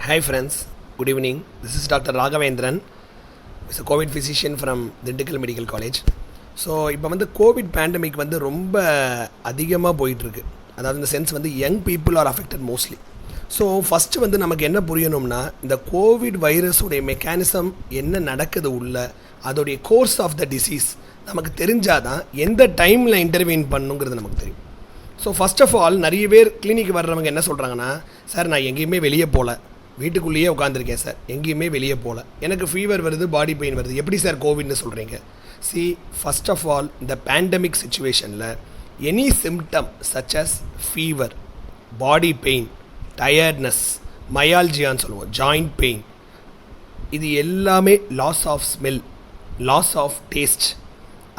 Hi friends, good evening. This is Dr. Raghavendran. He's a COVID physician from Dindigul Medical College. So இப்போ வந்து Covid pandemic வந்து ரொம்ப அதிகமாக போயிட்டுருக்கு. அதாவது இந்த சென்ஸ் வந்து young people are affected mostly. So first வந்து நமக்கு என்ன புரியணும்னா, இந்த கோவிட் வைரஸுடைய மெக்கானிசம் என்ன நடக்குது உள்ள, அதோடைய கோர்ஸ் ஆஃப் த டிசீஸ் நமக்கு தெரிஞ்சால் தான் எந்த டைமில் இன்டர்வீன் பண்ணுங்கிறது நமக்கு தெரியும். ஸோ ஃபஸ்ட் ஆஃப் ஆல் நிறைய பேர் கிளினிக் வர்றவங்க என்ன சொல்கிறாங்கன்னா, சார் நான் எங்கேயுமே வெளியே போகல, வீட்டுக்குள்ளேயே உட்காந்துருக்கேன் சார், எங்கேயுமே வெளியே போகல, எனக்கு ஃபீவர் வருது, பாடி பெயின் வருது, எப்படி சார் கோவிட்னு சொல்கிறீங்க? சி, ஃபஸ்ட் ஆஃப் ஆல் இந்த பேண்டமிக் சுச்சுவேஷனில் any symptom such as fever, body pain, tiredness, மயால்ஜியான்னு சொல்லுவோம், ஜாயிண்ட் பெயின், இது எல்லாமே loss of smell, loss of taste,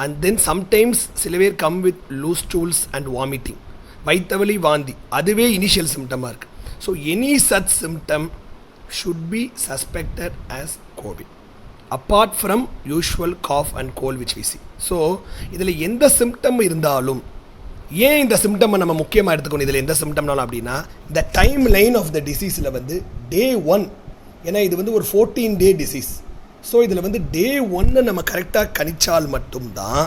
and then sometimes சில பேர் come with loose stools and vomiting, வயிற்றுவலி, வாந்தி, அதுவே இனிஷியல் சிம்டமாக இருக்குது. So any such symptom should be suspected as COVID apart from usual cough and cold which we see. So இதில் எந்த symptom இருந்தாலும், ஏன் இந்த சிம்டம்மை நம்ம முக்கியமாக எடுத்துக்கணும், இதில் எந்த சிம்டம்னாலும் அப்படின்னா, இந்த டைம் லைன் ஆஃப் த டிசீஸில் வந்து டே 1, ஏன்னா இது வந்து ஒரு 14 day டிசீஸ். ஸோ இதில் வந்து டே 1 நம்ம கரெக்டாக கணிச்சால் மட்டும்தான்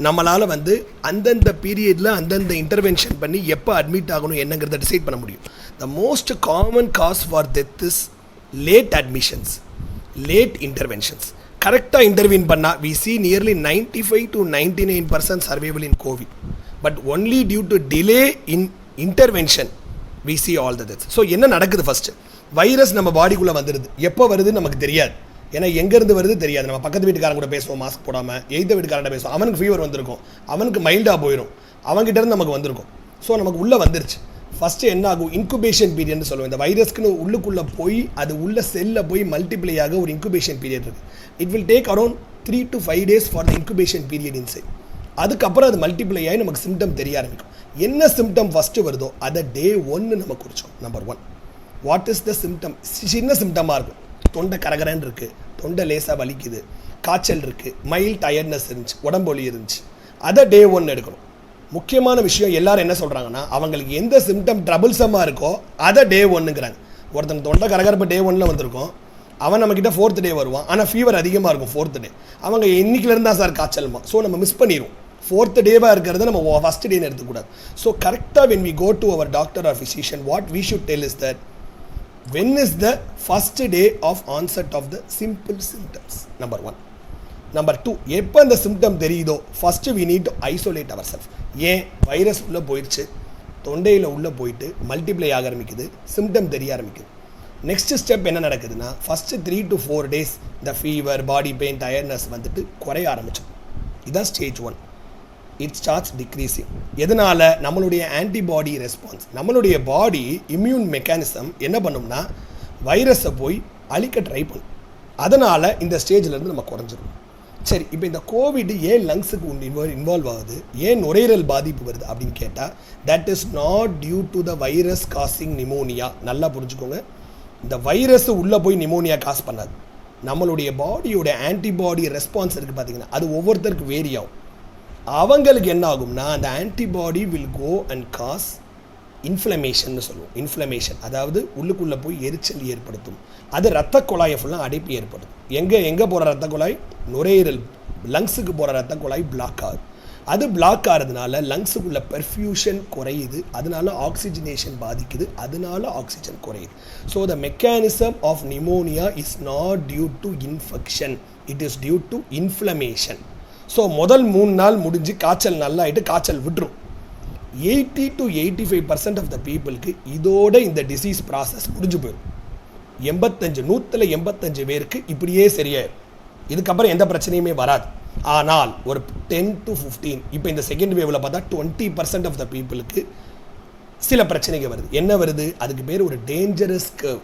நம்மளால் வந்து அந்தந்த பீரியடில் அந்தந்த இன்டர்வென்ஷன் பண்ணி எப்போ அட்மிட் ஆகணும் என்னங்கிறத டிசைட் பண்ண முடியும். The most common cause for death is late admissions, late interventions. கரெக்டாக இன்டர்வீன் பண்ணால் we see nearly 95 to 99% survival in COVID, but only due to delay in intervention we see all the deaths. So என்ன நடக்குது, first virus நம்ம பாடிக்குள்ளே வந்துடுது, எப்போ வருதுன்னு நமக்கு தெரியாது, ஏன்னா எங்கேருந்து வருது தெரியாது. நம்ம பக்கத்து வீட்டுக்காரன் கூட பேசுவோம் மாஸ்க் போடாமல், எய்த வீட்டுக்காரன் பேசுவோம், அவனுக்கு ஃபீவர் வந்திருக்கும், அவனுக்கு மைல்டாக போயிடும், அவங்ககிட்டருந்து நமக்கு வந்திருக்கும். ஸோ நமக்கு உள்ளே வந்துருச்சு. ஃபஸ்ட்டு என்ன ஆகும், இன்குபேஷன் பீரியட்னு சொல்லுவோம். இந்த வைரஸ்க்குன்னு உள்ளுக்குள்ளே போய் அது உள்ள செல்லில் போய் மல்டிப்ளை ஆக ஒரு இன்குபேஷன் பீரியட் இருக்குது. It will take around 3 to 5 days for the incubation period inside. அதுக்கப்புறம் அது மல்டிப்ளை ஆகி நமக்கு சிம்டம் தெரிய ஆரம்பிக்கும். என்ன சிம்டம் ஃபஸ்ட்டு வருதோ அதை டே 1 நம்ம குறிச்சோம். Number 1, what is the symptom? சின்ன சிம்டமாக இருக்கும், தொண்டை கரகரன்னு இருக்குது, தொண்டை லேசாக வலிக்குது, காய்ச்சல் இருக்குது, மைல்ட் டயர்ட்னஸ் இருந்துச்சு, உடம்பொலி இருந்துச்சு, அதை டே 1 எடுக்கணும். முக்கியமான விஷயம், எல்லாரும் என்ன சொல்கிறாங்கன்னா, அவங்களுக்கு எந்த சிம்டம் ட்ரபிள்சமாக இருக்கோ அதை டே 1ங்கிறாங்க. ஒருத்தன் தொண்டை கரகரப்பு டே 1 வந்திருக்கும், அவன் நம்மக்கிட்ட 4th day வருவான், ஆனால் ஃபீவர் அதிகமாக இருக்கும் 4th day. அவங்க இன்னைக்குலேருந்து தான் சார் காய்ச்சல்மா. ஸோ நம்ம மிஸ் பண்ணிடுவோம். 4th day இருக்கிறத நம்ம 1st day எடுத்துக்கூடாது. ஸோ கரெக்டாக when we go to our doctor or physician, what we should tell is that when is the first day of onset of the simple symptoms? Number 1. Number 2, எப்போ அந்த symptom தெரியுதோ first we need to isolate ourselves. ஏன் virus உள்ளே போயிடுச்சு, தொண்டையில் உள்ளே போயிட்டு multiply ஆக ஆரம்பிக்குது, சிம்டம் தெரிய ஆரம்பிக்குது. நெக்ஸ்ட் ஸ்டெப் என்ன நடக்குதுன்னா, ஃபஸ்ட்டு 3 to 4 days இந்த ஃபீவர், பாடி பெயின், டயர்ட்னஸ் வந்துட்டு குறைய ஆரம்பிச்சோம். இதுதான் ஸ்டேஜ் 1. It starts decreasing. எதனால்? நம்மளுடைய ஆன்டிபாடி ரெஸ்பான்ஸ், நம்மளுடைய பாடி இம்யூன் மெக்கானிசம் என்ன பண்ணும்னா வைரஸை போய் அழிக்க ட்ரை பண்ணும். அதனால் இந்த ஸ்டேஜிலேருந்து நம்ம குறைஞ்சிடும். சரி, இப்போ இந்த கோவிட் ஏன் லங்ஸுக்கு இன்வால்வ் ஆகுது, ஏன் நுரையீரல் பாதிப்பு வருது அப்படின்னு கேட்டால், that is not due to the virus causing pneumonia. நல்லா புரிஞ்சுக்கோங்க, இந்த வைரஸ் உள்ளே போய் நிமோனியா காஸ் பண்ணாது. நம்மளுடைய பாடியோட ஆன்டிபாடி ரெஸ்பான்ஸ் இருக்குது பார்த்தீங்கன்னா, அது ஒவ்வொருத்தருக்கு வேரி ஆகும். அவங்களுக்கு என்ன ஆகும்னா, அந்த antibody will go and cause இன்ஃப்ளமேஷன்னு சொல்லுவோம். இன்ஃப்ளமேஷன் அதாவது உள்ளுக்குள்ளே போய் எரிச்சல் ஏற்படுத்தும். அது ரத்த குழாயை ஃபுல்லாக அடைப்பு ஏற்படுத்தும். எங்கே போகிற ரத்த குழாய்? நுரையீரல், லங்ஸுக்கு போகிற ரத்த குழாய் பிளாக் ஆகுது. அது பிளாக் ஆகிறதுனால லங்ஸுக்குள்ள பெர்ஃப்யூஷன் குறையுது, அதனால ஆக்சிஜனேஷன் பாதிக்குது, அதனால ஆக்சிஜன் குறையுது. So the mechanism of pneumonia is not due to infection, it is due to inflammation. So முதல் 3 நாள் முடிஞ்சு காய்ச்சல் நல்லா ஆகிட்டு காய்ச்சல் விட்டுரும். 80 to 85% ஆஃப் த பீப்புளுக்கு இதோட இந்த டிசீஸ் ப்ராசஸ் முடிஞ்சு போயிடும். 100 பேருக்கு இப்படியே சரியாயிடும். இதுக்கப்புறம் எந்த பிரச்சனையுமே வராது. ஆனால் ஒரு 10 to 15, இப்போ இந்த செகண்ட் வேவில் பார்த்தா 20% ஆஃப் த பீப்புளுக்கு சில பிரச்சனைகள் வருது. என்ன வருது? அதுக்கு பேர் ஒரு டேஞ்சரஸ் கர்வ்.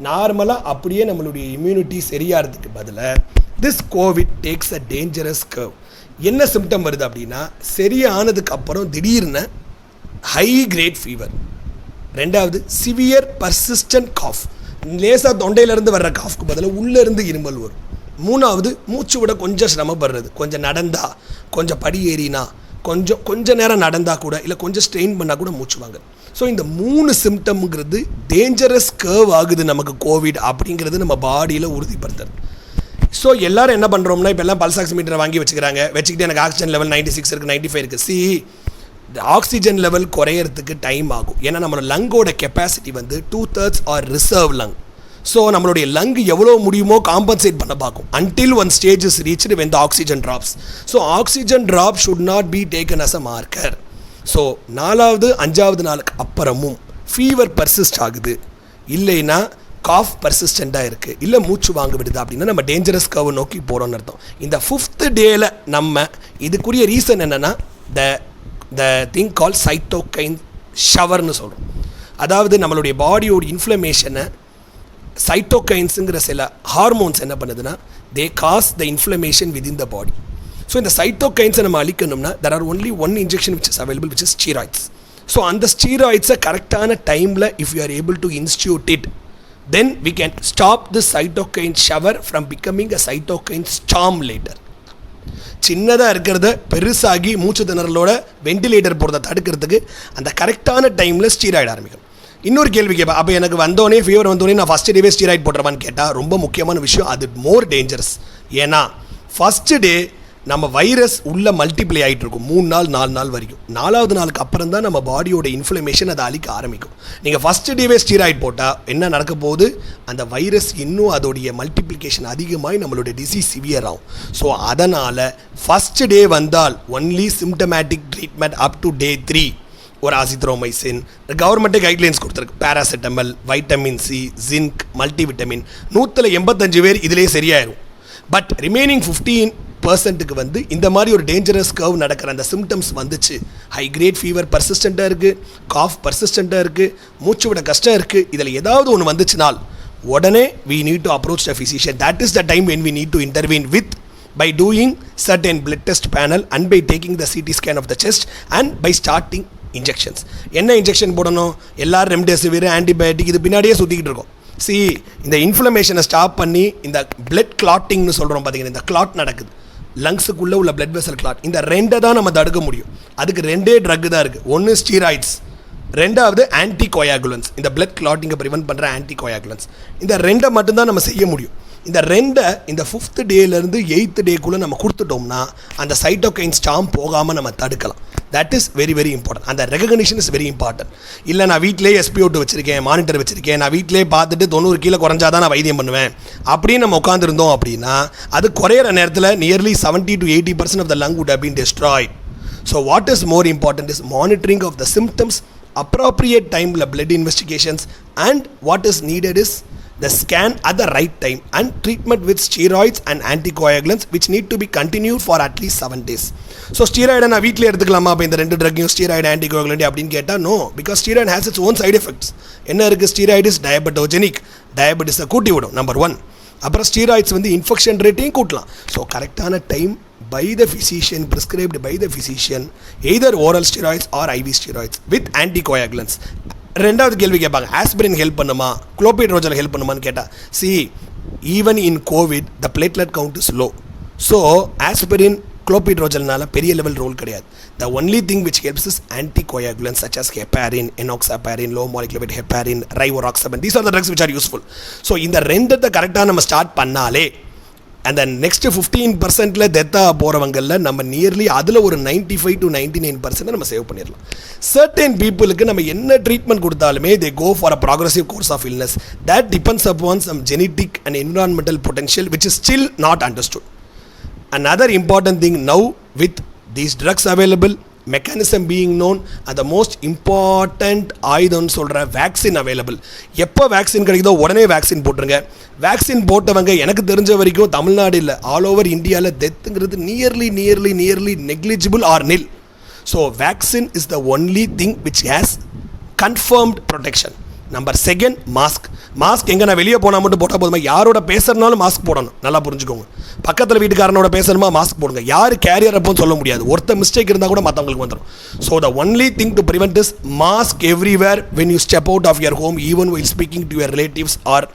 நார்மலாக அப்படியே நம்மளுடைய இம்யூனிட்டி சரியாகிறதுக்கு பதிலாக this Covid takes a dangerous curve. என்ன சிம்டம் வருது அப்படின்னா, சரியானதுக்கு அப்புறம் திடீர்னு ஹை கிரேட் ஃபீவர், 2வது சிவியர் பர்சிஸ்டன்ட் காஃப், லேசாக தொண்டையிலேருந்து வர்ற காஃப்க்கு பதிலாக உள்ளேருந்து இருமல் வரும், 3வது மூச்சு விட கொஞ்சம் சிரமப்படுறது, கொஞ்சம் நடந்தா, கொஞ்சம் படி ஏறினா, கொஞ்சம் நேரம் நடந்தால் கூட இல்லை கொஞ்சம் ஸ்ட்ரெயின் பண்ணால் கூட மூச்சு வாங்க. ஸோ இந்த 3 சிம்டம்ங்கிறது டேஞ்சரஸ் கர்வ் ஆகுது நமக்கு கோவிட் அப்படிங்கிறது நம்ம பாடியில் உறுதிப்படுத்துறது. ஸோ எல்லோரும் என்ன பண்ணுறோம்னா இப்போ எல்லாம் பல்ஸ் ஆக்சிமீட்டரை வாங்கி வச்சுக்கிட்டு எனக்கு ஆக்சிஜன் லெவல் 96 இருக்குது, 95 இருக்குது. ஆக்சிஜன் லெவல் குறையிறதுக்கு டைம் ஆகும். ஏன்னா நம்மளோட லங்கோட கெப்பாசிட்டி வந்து 2/3 ஆர் ரிசர்வ் லங். ஸோ நம்மளுடைய லங் எவ்வளோ முடியுமோ காம்பன்சேட் பண்ண பார்க்கும் until one stage is reached when the oxygen drops. So oxygen drop should not be taken as a marker. So 4வது 5வது நாளுக்கு அப்புறமும் ஃபீவர் பர்சிஸ்ட் ஆகுது, இல்லைன்னா காஃப் பர்சிஸ்டண்ட்டாக இருக்குது, இல்லை மூச்சு வாங்க விடுது அப்படின்னா நம்ம டேஞ்சரஸ் கர்வை நோக்கி போகிறோன்னு அர்த்தம். இந்த 5th டேயில் நம்ம இதுக்குரிய ரீசன் என்னென்னா த திங் கால் சைட்டோகைன் ஷவர்னு சொல்கிறோம். அதாவது நம்மளுடைய பாடியோட இன்ஃப்ளமேஷனை சைட்டோகைன்ஸுங்கிற சில ஹார்மோன்ஸ் என்ன பண்ணுதுன்னா they cause the inflammation within the body. So இந்த சைட்டோகைன்ஸை நம்ம அழிக்கணும்னா there are only one injection which is available which is steroids. So அந்த ஸ்டீராய்ட்ஸை கரெக்டான டைமில் if you are able to institute it then we can stop the cytokine shower from becoming a cytokine storm later. சின்னதாக இருக்கிறத பெருசாகி மூச்சு திணறலோட ventilator போகிறத தடுக்கிறதுக்கு அந்த கரெக்டான டைமில் ஸ்டீராய்டு ஆரம்பிக்கும். இன்னொரு கேள்வி கேட்பேன், அப்போ எனக்கு வந்தோடனே ஃபீவர் வந்தோடனே நான் ஃபஸ்ட்டு டேவே ஸ்டீராய்டு போட்டுறவான்னு கேட்டால் ரொம்ப முக்கியமான விஷயம், அது மோர் டேஞ்சரஸ். ஏன்னா ஃபஸ்ட்டு டே நம்ம வைரஸ் உள்ளே மல்டிப்ளை ஆகிட்டு இருக்கும் 3 நாள் 4 நாள் வரைக்கும். 4வது நாளுக்கு அப்புறம் தான் நம்ம பாடியோட இன்ஃப்ளமேஷன் அதை அழிக்க ஆரம்பிக்கும். நீங்கள் ஃபஸ்ட்டு டேவே ஸ்டீராய்டு போட்டால் என்ன நடக்க போகுது, அந்த வைரஸ் இன்னும் அதோடைய மல்டிப்ளிகேஷன் அதிகமாகி நம்மளுடைய டிசீஸ் சிவியர் ஆகும். ஸோ அதனால் ஃபஸ்ட்டு டே வந்தால் only symptomatic treatment up to day 3. ஒரு ஆசித்ரோமைசின், கவர்மெண்ட்டே கைட்லைன்ஸ் கொடுத்துருக்கு, paracetamol, vitamin C, zinc, multivitamin. 185 பேர் இதிலே சரியாயிரும். பட் ரிமைனிங் 15% வந்து இந்த மாதிரி ஒரு டேஞ்சரஸ் கர்வ் நடக்கிற அந்த சிம்டம்ஸ் வந்துச்சு, ஹை கிரேட் ஃபீவர் பர்சிஸ்டண்ட்டாக இருக்குது, காஃப் பர்சிஸ்டண்ட்டாக இருக்குது, மூச்சு விட கஷ்டம் இருக்குது, இதில் ஏதாவது ஒன்று வந்துச்சுனால் உடனே we need to approach the physician. That is the time when we need to intervene with by doing certain blood test panel and by taking the CT scan of the chest and by starting injections. என்ன injection போடணும், எல்லாரும் remdesivir, antibiotic இது பின்னாடியே சுற்றிக்கிட்டு இருக்கோம். இந்த இன்ஃப்ளமேஷனை stop பண்ணி இந்த பிளட் கிளாட்டிங்னு சொல்கிறோம் பார்த்தீங்கன்னா, இந்த கிளாட் நடக்குது லங்ஸுக்குள்ளே உள்ள பிளட் வெசல் கிளாட், இந்த 2 தான் நம்ம தடுக்க முடியும். அதுக்கு 2 ட்ரக் தான் இருக்குது. ஒன்று ஸ்டீராய்ட்ஸ், 2வது ஆன்டி கோயாகுலன்ஸ், இந்த பிளட் கிளாட்டிங்கை ப்ரிவென்ட் பண்ணுற ஆன்டி கோயாகுலன்ஸ். இந்த 2 மட்டும்தான் நம்ம செய்ய முடியும். இந்த 2 இந்த 5th டேலேருந்து 8th டேக்குள்ளே நம்ம கொடுத்துட்டோம்னா அந்த சைட்டோகைன் ஸ்டாம் போகாமல் நம்ம தடுக்கலாம். That is very very important. அந்த ரெகக்னிஷன் இஸ் வெரி இம்பார்ட்டன்ட். இல்லை நான் வீட்டிலே SpO2 வச்சுருக்கேன், மானிட்டர் வச்சுருக்கேன், நான் வீட்டிலே பார்த்துட்டு 90 கீழே குறைஞ்சாதான் நான் வைத்தியம் பண்ணுவேன் அப்படின்னு நம்ம உட்காந்துருந்தோம் அப்படின்னா அது குறையிற நேரத்தில் nearly 70 to 80% of the lung would have been destroyed. So what is more important is monitoring of the symptoms, appropriate time blood investigations, and what is needed is the scan at the right time and treatment with steroids and anticoagulants which need to be continued for at least 7 days. So steroid நான் வீட்டிலே எடுத்துக்கலாமா அப்போ இந்த 2 ட்ரக்கையும் steroid anticoagulant அப்படின்னு கேட்டால் no, because steroid has its own side effects. என்ன இருக்குது, steroid is டயபெட்டோஜெனிக், டயபெட்டிஸை கூட்டி விடும் நம்பர் 1. அப்புறம் ஸ்டீராய்ட்ஸ் வந்து இன்ஃபெக்ஷன் ரேட்டையும் கூட்டலாம். ஸோ கரெக்டான time by the physician, prescribed by the physician, either oral steroids or IV steroids with anticoagulants. 2வது கேள்வி கேட்பாங்க, ஆஸ்பிரின் ஹெல்ப் பண்ணுமா, குளோபிட்ரோஜல் ஹெல்ப் பண்ணுமான்னு கேட்டால் even in covid the platelet count is low. So aspirin குளோபிட்ரோஜல்னால பெரிய லெவல் ரோல் கிடையாது. The only thing which helps is anticoagulants such as heparin, enoxaparin, low molecular weight heparin, rivaroxaban. These are the drugs which are useful. So இந்த 2 கரெக்டாக நம்ம start பண்ணாலே அந்த next 15% டெத்தாக போகிறவங்களில் நம்ம nearly அதில் ஒரு 95 to 99% நம்ம சேவ் பண்ணிடலாம். சர்டன் பீப்புளுக்கு நம்ம என்ன ட்ரீட்மெண்ட் கொடுத்தாலுமே they go for a progressive course of illness. That depends upon some genetic and environmental potential which is still not understood. Another important thing now with these drugs available, mechanism being known, and the most important ஆயுதம்னு சொல்கிற vaccine available. எப்போ vaccine கிடைக்குதோ உடனே vaccine போட்டுருங்க. Vaccine போட்டவங்க எனக்கு தெரிஞ்ச வரைக்கும் தமிழ்நாடு இல்லை, ஆல் ஓவர் இந்தியாவில் டெத்துங்கிறது நியர்லி நெக்லிஜிபிள் ஆர் நில். So vaccine is the only thing which has confirmed protection. Number 2 mask எங்கே நான் வெளியே போனால் மட்டும் போட்டால் போதுமா, யாரோட பேசுகிறனாலும் மாஸ்க் போடணும். நல்லா புரிஞ்சுக்கோங்க, பக்கத்தில் வீட்டுக்காரனோட பேசணுமா மாஸ்க் போடுங்க. யார் கேரியர் அப்போன்னு சொல்ல முடியாது, ஒருத்தர் மிஸ்டேக் இருந்தால் கூட மற்றவங்களுக்கு வந்துடும். So the only thing to prevent is mask everywhere when you step out of your home, even while speaking to your relatives or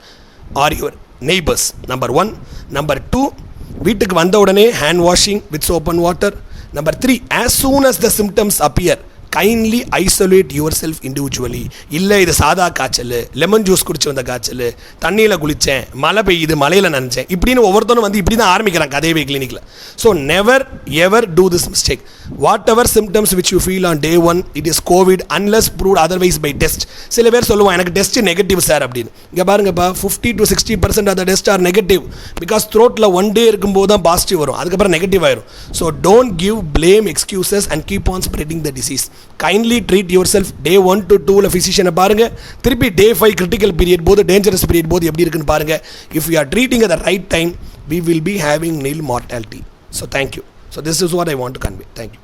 your neighbours. Number 1. Number 2, வீட்டுக்கு வந்த உடனே hand washing with soap and water. Number 3, as soon as the symptoms appear, kindly isolate yourself individually. இல்லை இது சாதா காய்ச்சல், lemon juice குடிச்சு வந்த காய்ச்சல், தண்ணியில் குளித்தேன், மழை பெய்யுது, மலையில் நினச்சேன், இப்படின்னு ஒவ்வொருத்தரும் வந்து இப்படி தான் ஆரம்பிக்கிறாங்க கதையவே கிளினிக்கில். So never ever do this mistake. Whatever symptoms which you feel on day 1 it is covid unless proved otherwise by test. சில பேர் சொல்லுவான் எனக்கு டெஸ்ட் நெகட்டிவ் சார் அப்படின்னு. இங்கே பாருங்கப்பா, 50 to 60% of the test are negative. Because த்ரோட்டில் 1 day இருக்கும்போது தான் பாசிட்டிவ் வரும், அதுக்கப்புறம் நெகட்டிவ் ஆயிரும். So don't give blame excuses and keep on spreading the disease. Kindly treat yourself. day 1 to 2 physician பாருங்க, திருப்பி day 5 critical period போது, dangerous period போது எப்படி இருக்குன்னு பாருங்க. If we are treating at the right time, we will be having nil mortality. So thank you. So this is what I want to convey. Thank you.